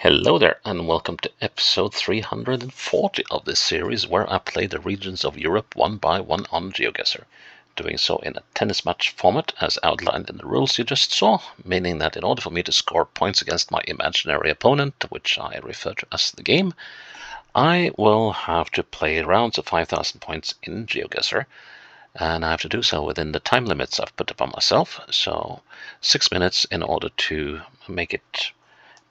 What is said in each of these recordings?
Hello there, and welcome to episode 340 of this series where I play the regions of Europe one by one on GeoGuessr, doing so in a tennis match format as outlined in the rules you just saw, meaning that in order for me to score points against my imaginary opponent, which I refer to as the game, I will have to play rounds of 5,000 points in GeoGuessr, and I have to do so within the time limits I've put upon myself, so 6 minutes in order to make it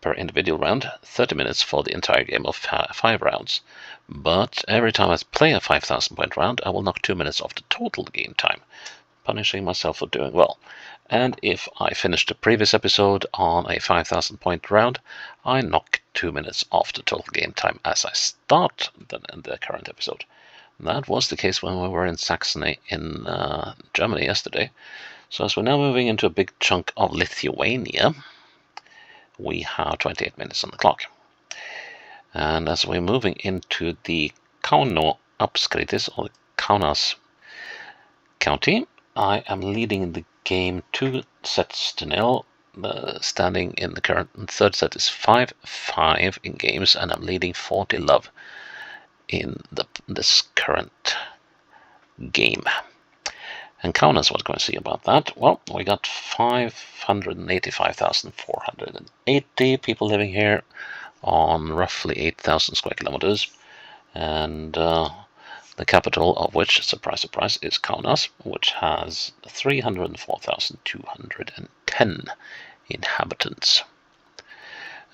per individual round, 30 minutes for the entire game of 5 rounds. But every time I play a 5,000 point round, I will knock 2 minutes off the total game time, punishing myself for doing well. And if I finish the previous episode on a 5,000 point round, I knock 2 minutes off the total game time as I start the current episode. That was the case when we were in Saxony in Germany yesterday. So as we're now moving into a big chunk of Lithuania, we have 28 minutes on the clock. And as we're moving into the Kauno apskritis, or the Kaunas county, I am leading the game 2 sets to 0. Standing in the current third set is 5-5 in games, and I'm leading 40 love in this current game. And Kaunas, what can I see about that? Well, we got 585,480 people living here on roughly 8,000 square kilometers. And the capital of which, surprise, surprise, is Kaunas, which has 304,210 inhabitants.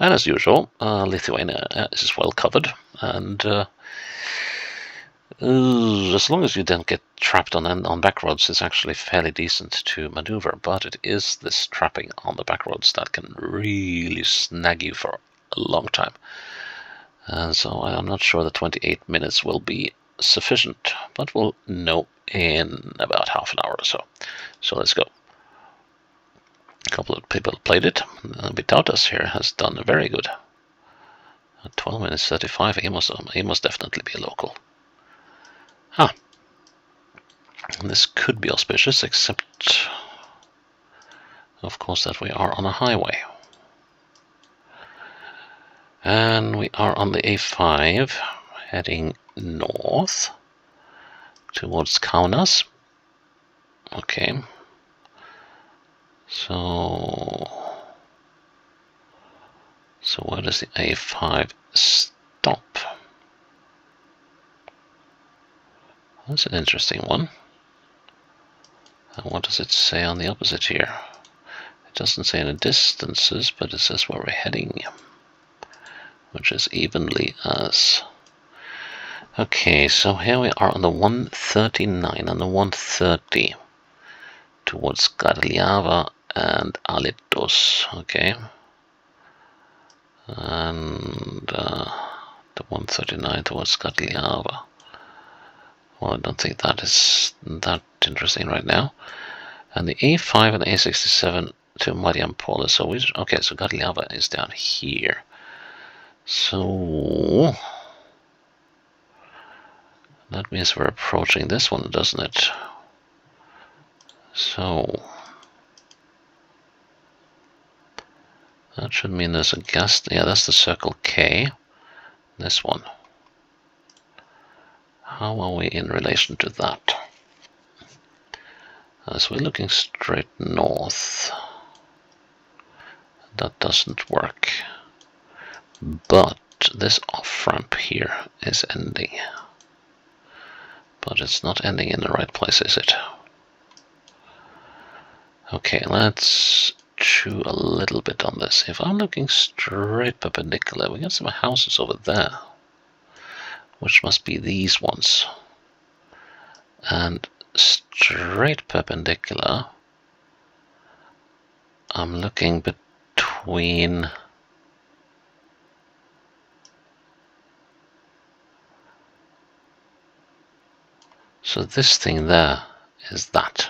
And as usual, Lithuania is well covered, and as long as you don't get trapped on back roads, it's actually fairly decent to maneuver, but it is this trapping on the back roads that can really snag you for a long time. And so I'm not sure the 28 minutes will be sufficient, but we'll know in about half an hour or so. So let's go. A couple of people played it. Vitautas here has done very good. At 12 minutes 35, he must definitely be a local. This could be auspicious, except, of course, that we are on a highway. And we are on the A5, heading north towards Kaunas. Okay. So where does the A5 stop? That's an interesting one. And what does it say on the opposite here? It doesn't say any distances, but it says where we're heading, which is evenly as. Okay, so here we are on the 139 and the 130 towards Garliava and Alitos. Okay, and the 139 towards Garliava. Well, I don't think that is that interesting right now. And the A5 and the A67 to Mariampol. So okay, so Garliava is down here. So that means we're approaching this one, doesn't it? So that should mean there's a gas. Yeah, that's the Circle K. This one. How are we in relation to that? As we're looking straight north, that doesn't work. But this off-ramp here is ending. But it's not ending in the right place, is it? Okay, let's chew a little bit on this. If I'm looking straight perpendicular, we got some houses over there, which must be these ones. And straight perpendicular, I'm looking between so this thing there is that.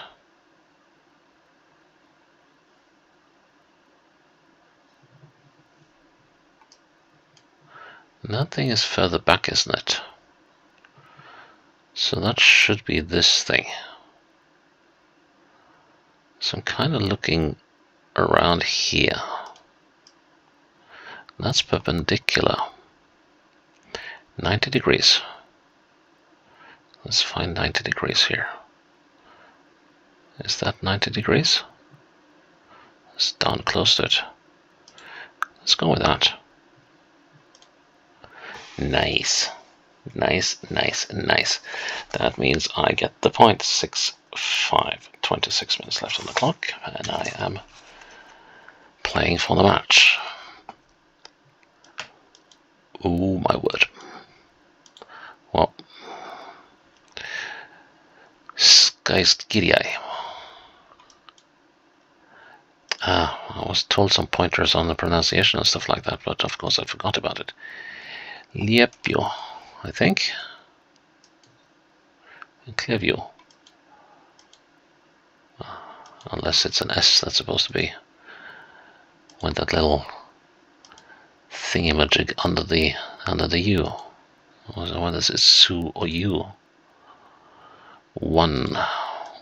Nothing is further back, isn't it? So that should be this thing. So I'm kind of looking around here. That's perpendicular. 90 degrees. Let's find 90 degrees here. Is that 90 degrees? It's down close to it. Let's go with that. Nice. Nice, nice, nice. That means I get the point. 6-5. 26 minutes left on the clock, and I am playing for the match. Oh my word. Well, Skaiskirjai. I was told some pointers on the pronunciation and stuff like that, but of course I forgot about it. Liepio, I think. Clearview. Unless it's an S, that's supposed to be with that little thingamajig under the U. What is it, Su or U? 1.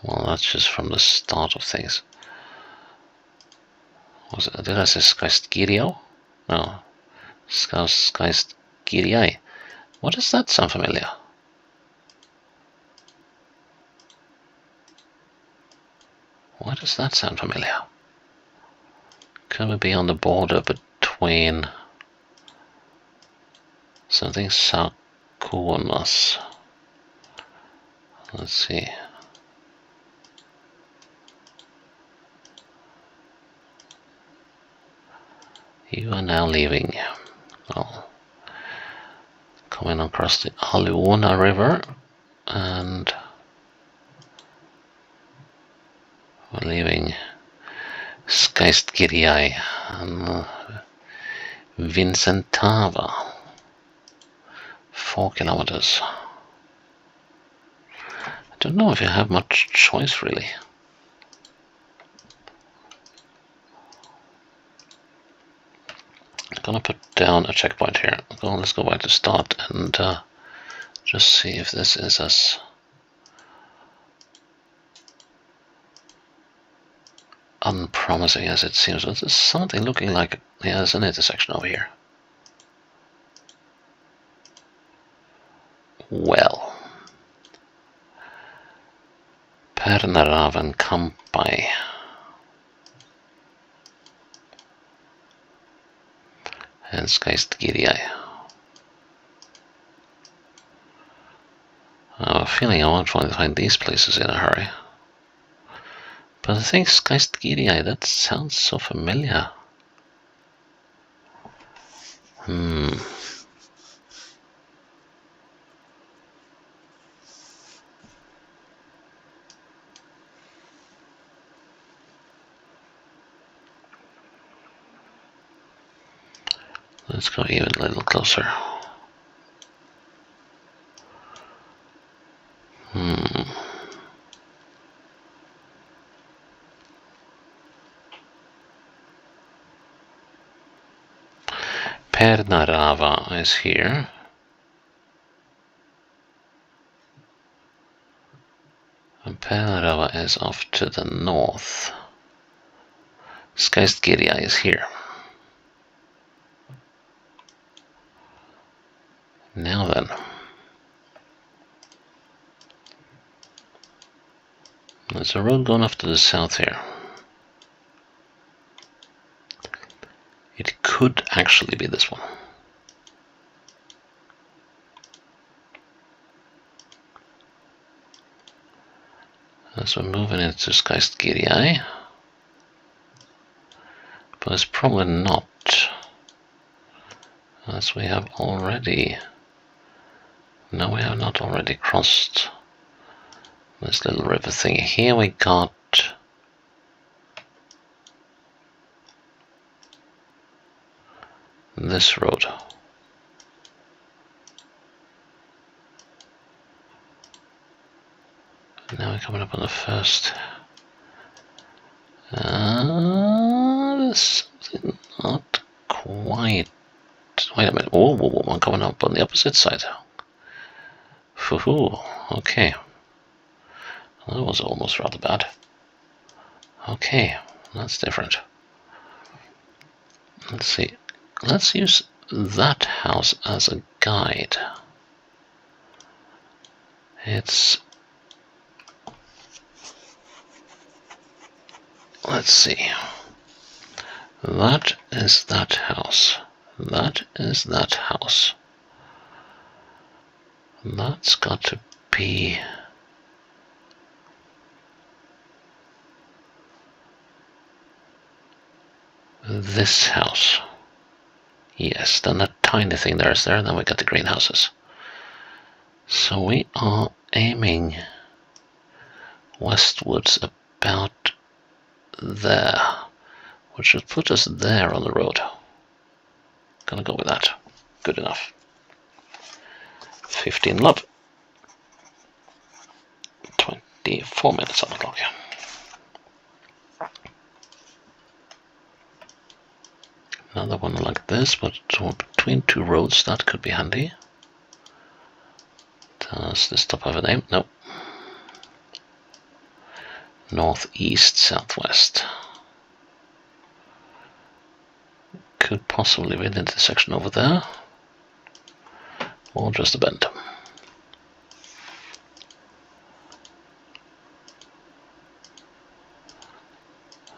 Well, that's just from the start of things. Was it, did I say Skaiskirjai? No. Skaiskirjai. What does that sound familiar? Why does that sound familiar? Could we be on the border between something Kaunas? Let's see. You are now leaving. Well, coming across the Aluona River, and we're leaving Skaiskirjai and Vincentava. 4 kilometers. I don't know if you have much choice, really. I'm gonna put down a checkpoint here. Let's go back to start and just see if this is as unpromising as it seems. There's something looking like, yeah, there's an intersection over here. Well, Pernaravan Kampai. And Skaiskirjai. I have a feeling I won't find these places in a hurry. But I think Skaiskirjai, that sounds so familiar. Let's go even a little closer. Pernarava is here. And Pernarava is off to the north. Skaiskirjai is here. Now then. There's a road going off to the south here. It could actually be this one. As we're moving into Skaiskirjai. But it's probably not. As we have already... No, we have not already crossed this little river thing. Here we got this road. Now we're coming up on the first. There's something not quite. Wait a minute. Whoa, whoa, whoa, I'm coming up on the opposite side. Hoo-hoo. Okay. That was almost rather bad. Okay, that's different. Let's see. let's use that house as a guide. It's... let's see. That is that house. That is that house. That's got to be... this house. Yes, then that tiny thing there is there, and then we got the greenhouses. So we are aiming westwards about there, which should put us there on the road. Gonna go with that. Good enough. 15 love. 24 minutes on the clock. Another one like this, but between two roads, that could be handy. Does this stop have a name? No. Northeast, southwest. Could possibly be an intersection over there, or just a bend.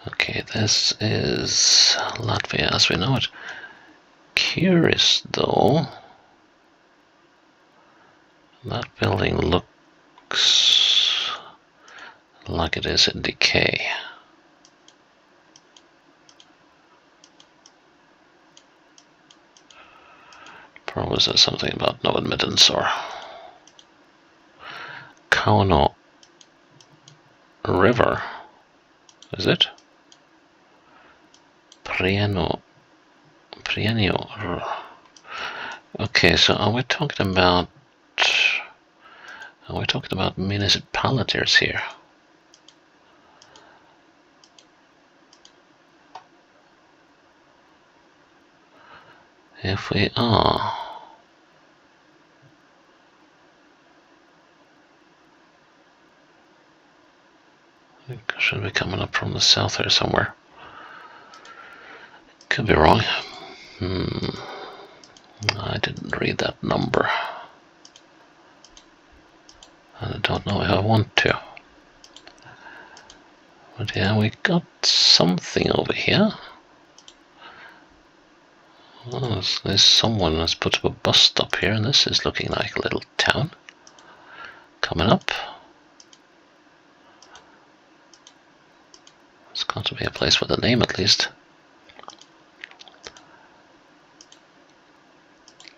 Okay, this is Latvia as we know it. Curious though, that building looks like it is in decay. Probably says something about no admittance or Kauno River, is it? Prienio. Okay, so are we talking about municipalities here? If we are, we should be coming up from the south here somewhere. Could be wrong. I didn't read that number. And I don't know if I want to. But yeah, we got something over here. Oh, there's someone has put up a bus stop here, and this is looking like a little town. Coming up. It's got to be a place with a name at least.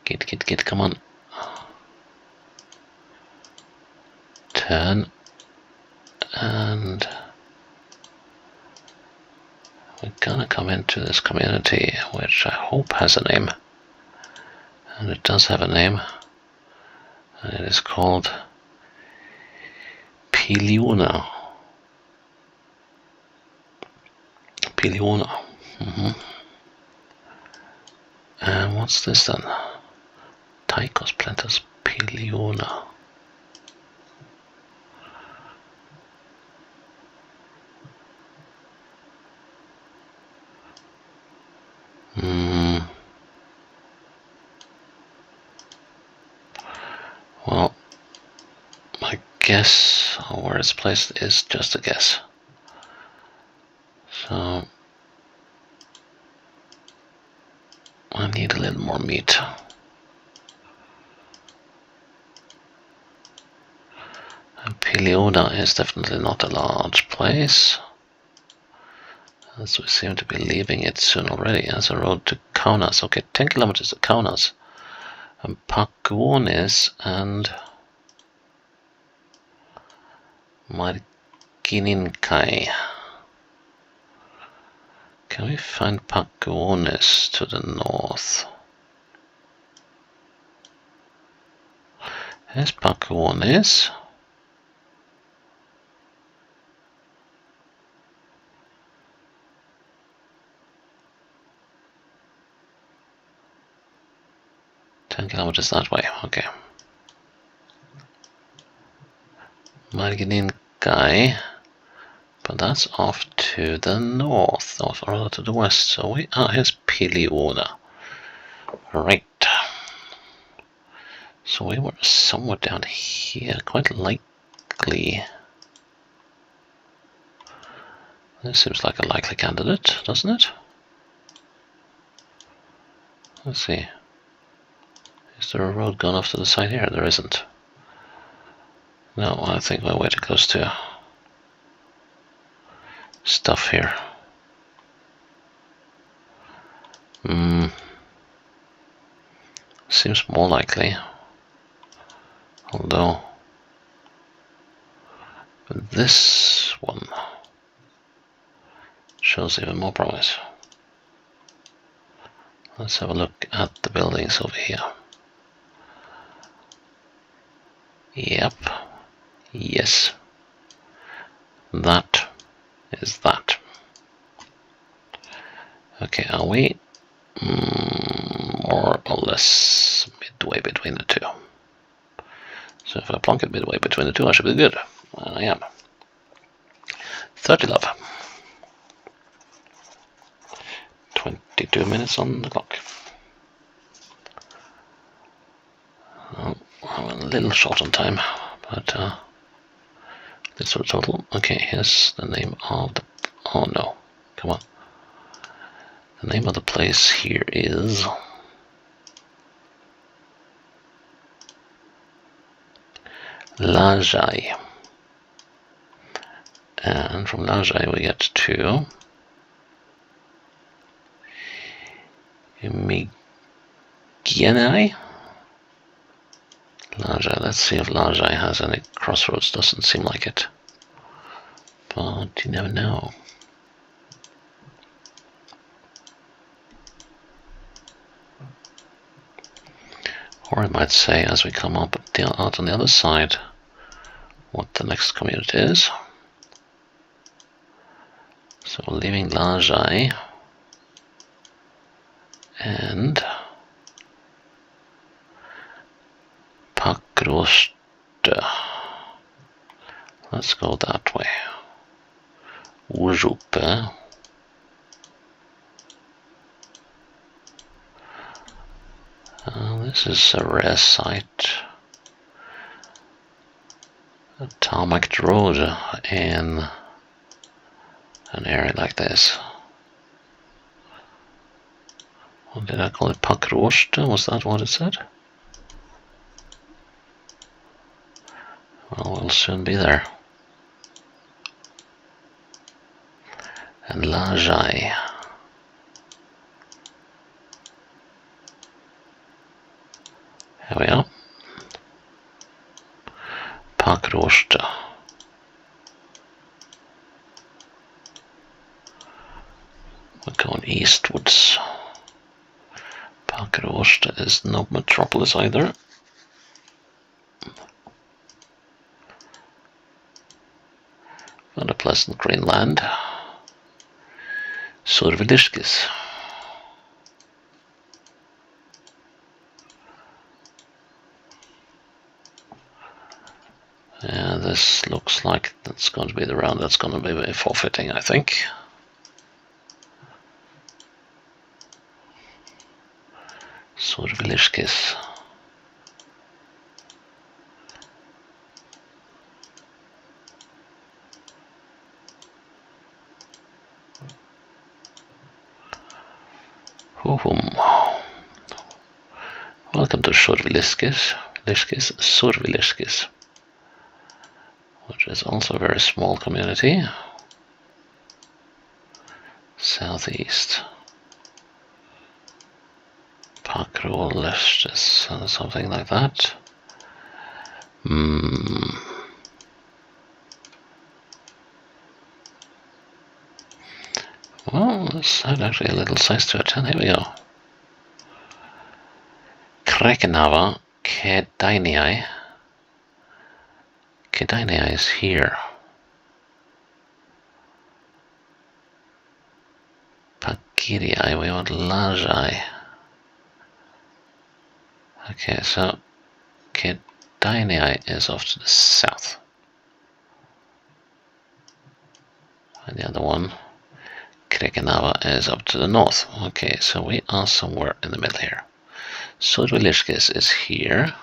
Get, come on. Turn. And we're gonna come into this community, which I hope has a name. And it does have a name. And it is called Piliuna. And what's this then? Taikos plantas Piliuna. Well, my guess where it's placed is just a guess. So I need a little more meat. And Piliuna is definitely not a large place, as we seem to be leaving it soon already. As a road to Kaunas. Okay, 10 kilometers to Kaunas. And Pakuonis and Markininkai. Can we find Pakuonis to the north? Here's Pakuonis. Kilometers that way, okay. Markininkai, but that's off to the north, or rather to the west. So we are, here's Piliuna. Right. So we were somewhere down here, quite likely. This seems like a likely candidate, doesn't it? Let's see. Is there a road gone off to the side here? There isn't. No, I think we're way too close to stuff here. Seems more likely. Although, this one shows even more promise. Let's have a look at the buildings over here. Yep. Yes. That is that. Okay, are we more or less midway between the two? So if I plonk it midway between the two, I should be good. And I am. 30 love. 22 minutes on the clock. Oh, I'm a little short on time, but this sort of total. Okay, here's the name of the. Oh no, come on. The name of the place here is Lajai. And from Lajai we get to Migienai. Lajai, let's see if Lajai has any crossroads. Doesn't seem like it, but you never know. Or I might say, as we come up out on the other side, what the next community is. So leaving Lajai and Pakroste. Let's go that way. Ujupe. This is a rare site. A tarmac road in an area like this. What did I call it? Pakroste? Was that what it said? Well, we'll soon be there. And Lajai. Here we are. Pakroste. We're going eastwards. Pakroste is no metropolis either. Not a pleasant green land. Survilishkis. Yeah, this looks like that's going to be the round that's going to be very forfeiting, I think. Survilishkis. Welcome to Survilishkis, Survilishkis, which is also a very small community. Southeast. Pakroste, something like that. Well, this had actually a little size to it, and here we go. Krekenava Kedainai. Kedainai is here. Pakiriai, we want Lajai. Okay, so Kedainai is off to the south. And the other one, Krekenava, is up to the north. Okay, so we are somewhere in the middle here. Sudviliškis is here.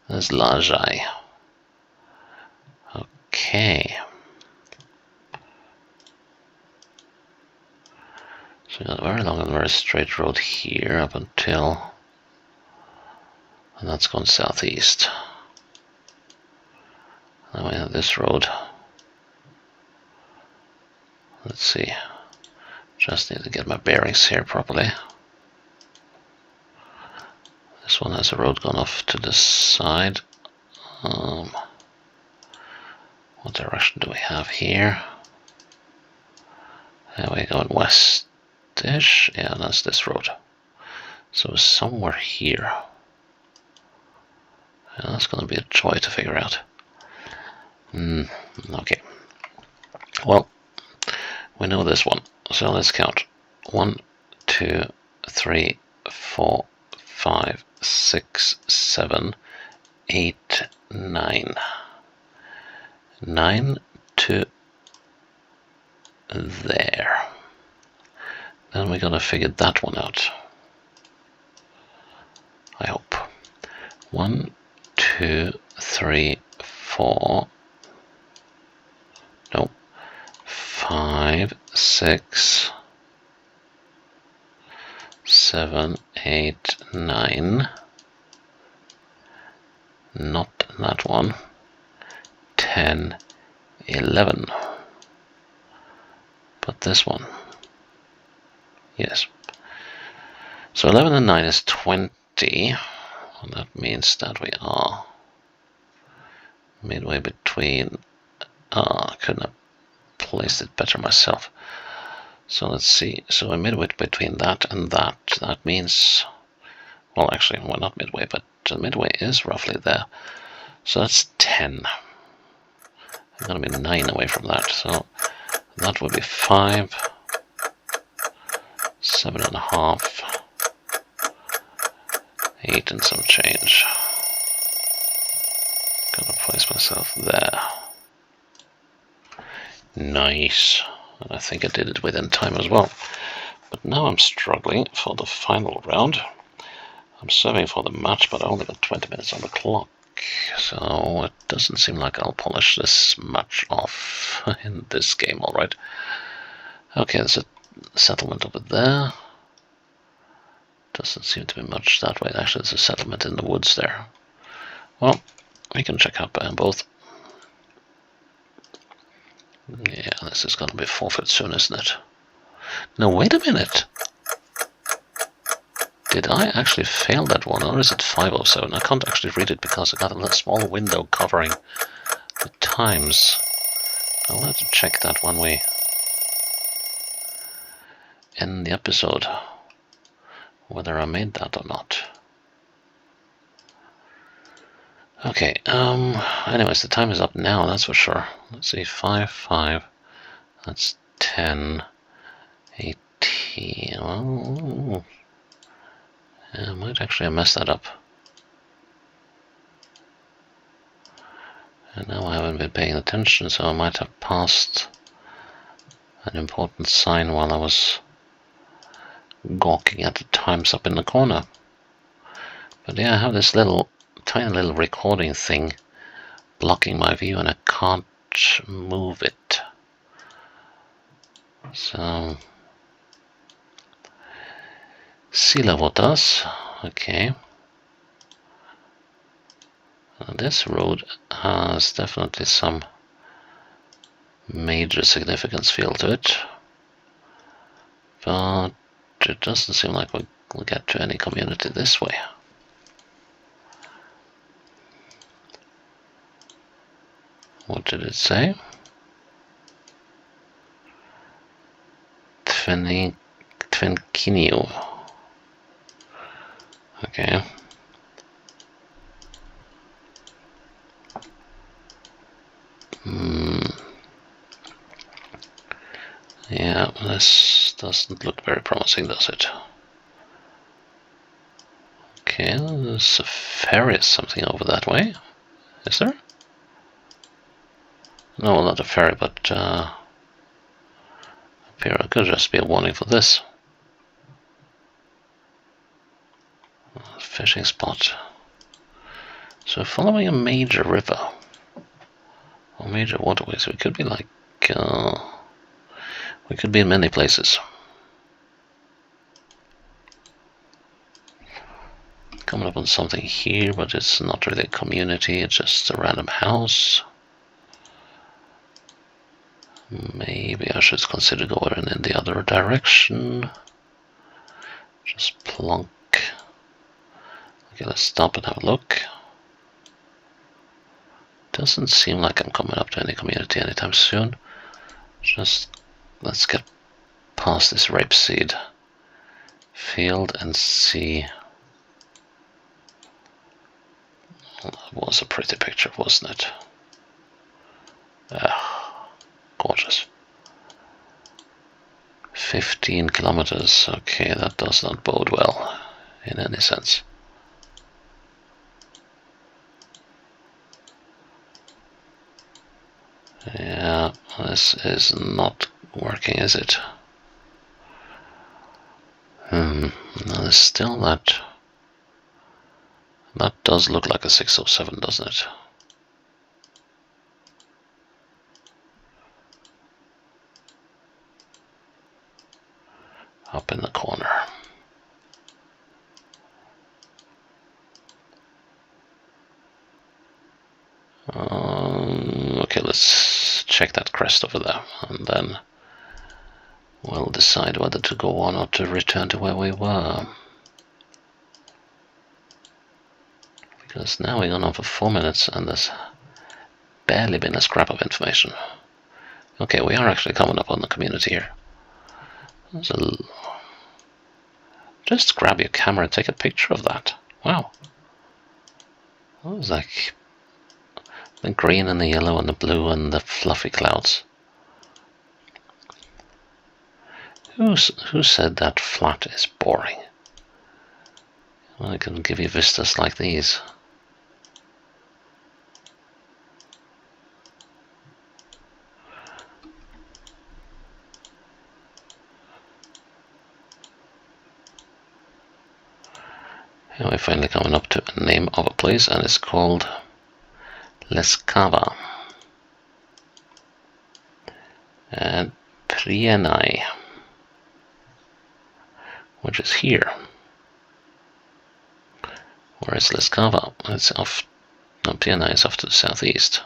There's Lajai. Okay. So we got a very long and very straight road here up until... And that's gone southeast. Then we have this road. Let's see. Just need to get my bearings here properly. This one has a road gone off to the side. What direction do we have here? There we go, west-ish. Yeah, that's this road. So somewhere here. Yeah, that's going to be a joy to figure out. Okay. Well, we know this one. So let's count. 1, 2, 3, 4, 5, 6, 7, 8, 9. 9 to there. Then we're gonna figure that one out. I hope. 1, 2, 3, 4. No. 5, 6, 7, 8, 9. Not that one. 10, 11. But this one. Yes. So 11 and 9 is 20. And that means that we are midway between... I couldn't have placed it better myself. So let's see. So we're midway between that and that. That means... Well, actually, we're not midway, but the midway is roughly there. So that's 10. I'm going to be 9 away from that. So that would be 5, 7.5, 8 and some change. Gonna place myself there. Nice. And I think I did it within time as well. But now I'm struggling for the final round. I'm serving for the match, but I only got 20 minutes on the clock. So it doesn't seem like I'll polish this much off in this game, alright. Okay, there's a settlement over there. Doesn't seem to be much that way. Actually, there's a settlement in the woods there. Well, we can check out both. Yeah, this is gonna be forfeit soon, isn't it? No, wait a minute! Did I actually fail that one, or is it 507? I can't actually read it because I got a small window covering the times. I'll have to check that when we end the episode, whether I made that or not. Okay, anyways, the time is up now, that's for sure. Let's see, 5, 5, that's 10, 18, oh, yeah, I might actually have messed that up. And now I haven't been paying attention, so I might have passed an important sign while I was gawking at the times up in the corner. But yeah, I have this tiny little recording thing blocking my view and I can't move it. So... Silavuotas, okay. This road has definitely some major significance feel to it, but it doesn't seem like we'll get to any community this way. What did it say? Tvenkinio. Okay. Yeah, this doesn't look very promising, does it? Okay, there's a ferry or something over that way. Is there? No, not a ferry, but up here it could just be a warning for this. Fishing spot. So following a major river or major waterways, we could be like we could be in many places. Coming up on something here, but it's not really a community, it's just a random house. Maybe I should consider going in the other direction. Just plonk. Okay, let's stop and have a look. Doesn't seem like I'm coming up to any community anytime soon. Just let's get past this rapeseed field and see. Well, that was a pretty picture, wasn't it? Gorgeous. 15 kilometers. Okay, that does not bode well in any sense. Yeah, this is not working, is it? No, there's still that. That does look like a 607, doesn't it? Up in the corner. Okay, let's check that crest over there, and then we'll decide whether to go on or to return to where we were. Because now we're gone on for 4 minutes and there's barely been a scrap of information. Okay, we are actually coming up on the community here. So just grab your camera and take a picture of that. Wow. That was like the green and the yellow and the blue and the fluffy clouds. Who said that flat is boring? Well, I can give you vistas like these. And we're finally coming up to a name of a place, and it's called Leskava and Prienai, which is here. Whereas Leskava, it's off. No, Prienai is off to the southeast.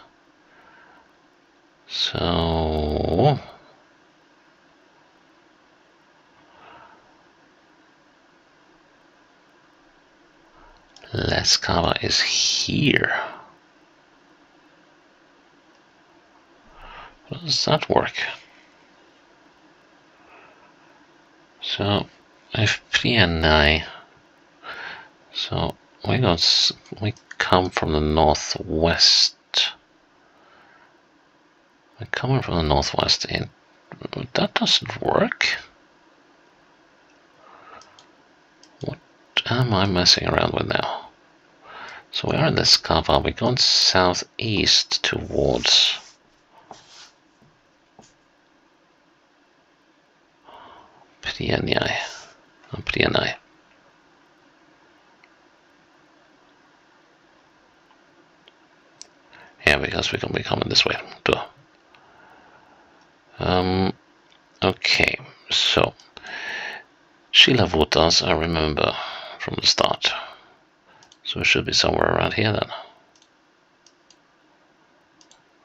So Leskava is here. How does that work? So if Prienai, so we come from the northwest. We're coming from the northwest, and that doesn't work. What am I messing around with now? So we are in Leskava, we're going southeast towards Prienai. Yeah, because we're going to be coming this way. Duh. Okay, so Shilavutas I remember from the start. So it should be somewhere around here then.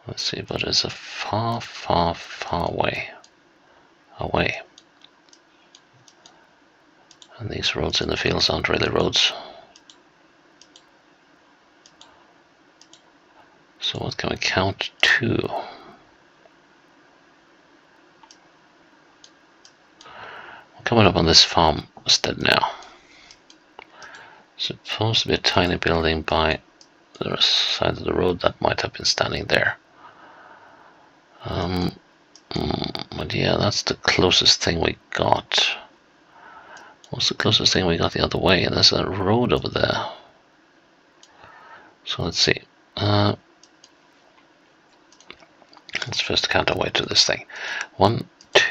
Let's see, but it's a far, far, far way away. And these roads in the fields aren't really roads. So what can we count to? We're coming up on this farmstead now. Supposed to be a tiny building by the side of the road that might have been standing there. But yeah, that's the closest thing we got. What's the closest thing we got the other way? And there's a road over there. So let's see. Let's first count our way to this thing. 1,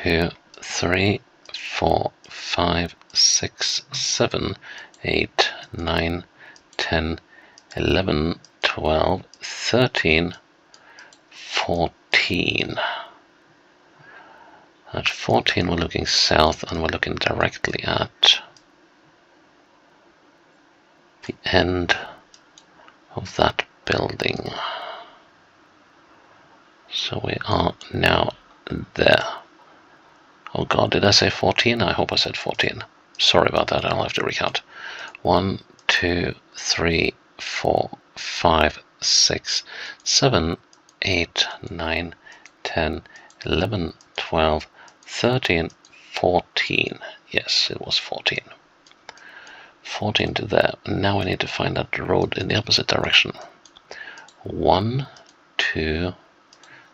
2, 3, 4, 5, 6, 7, 8, 9, 10, 11, 12, 13, 14. At 14 we're looking south and we're looking directly at the end of that building. So we are now there. Oh god, did I say 14? I hope I said 14. Sorry about that, I'll have to recount. 1, 2, 3, 4, 5, 6, 7, 8, 9, 10, 11, 12, 13, 14. Yes, it was 14. 14 to there. Now we need to find that road in the opposite direction. 1, 2,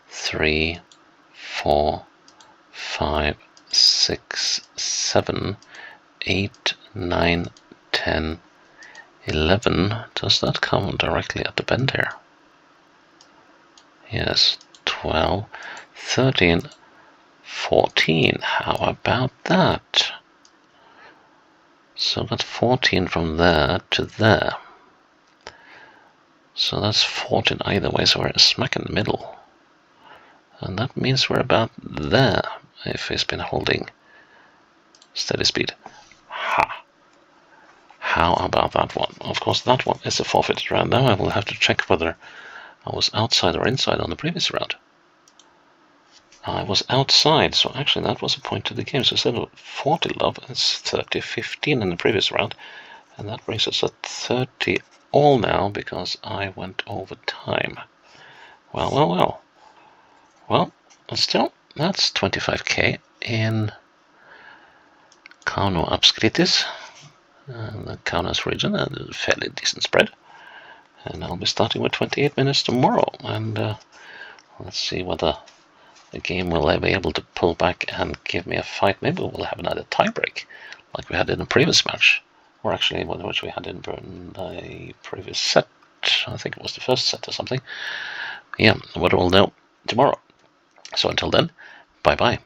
3, 4, 5, 6, 7, 8, 9, 10, 11. Does that come directly at the bend here? Yes. 12, 13, 14. How about that? So that's 14 from there to there. So that's 14 either way, so we're smack in the middle. And that means we're about there, if it's been holding steady speed. Ha! How about that one? Of course, that one is a forfeited round. Now I will have to check whether I was outside or inside on the previous round. I was outside, so actually that was a point to the game. So instead of 40 love, it's 30-15 in the previous round. And that brings us at 30 all now, because I went over time. Well, well, well. Well, still, that's 25k in Kauno apskritis, the Kaunas region, and a fairly decent spread. And I'll be starting with 28 minutes tomorrow, and let's see whether the game will be able to pull back and give me a fight. Maybe we'll have another tiebreak, like we had in the previous match, or actually which we had in the previous set. I think it was the first set or something. Yeah, what we'll know tomorrow. So until then, bye-bye.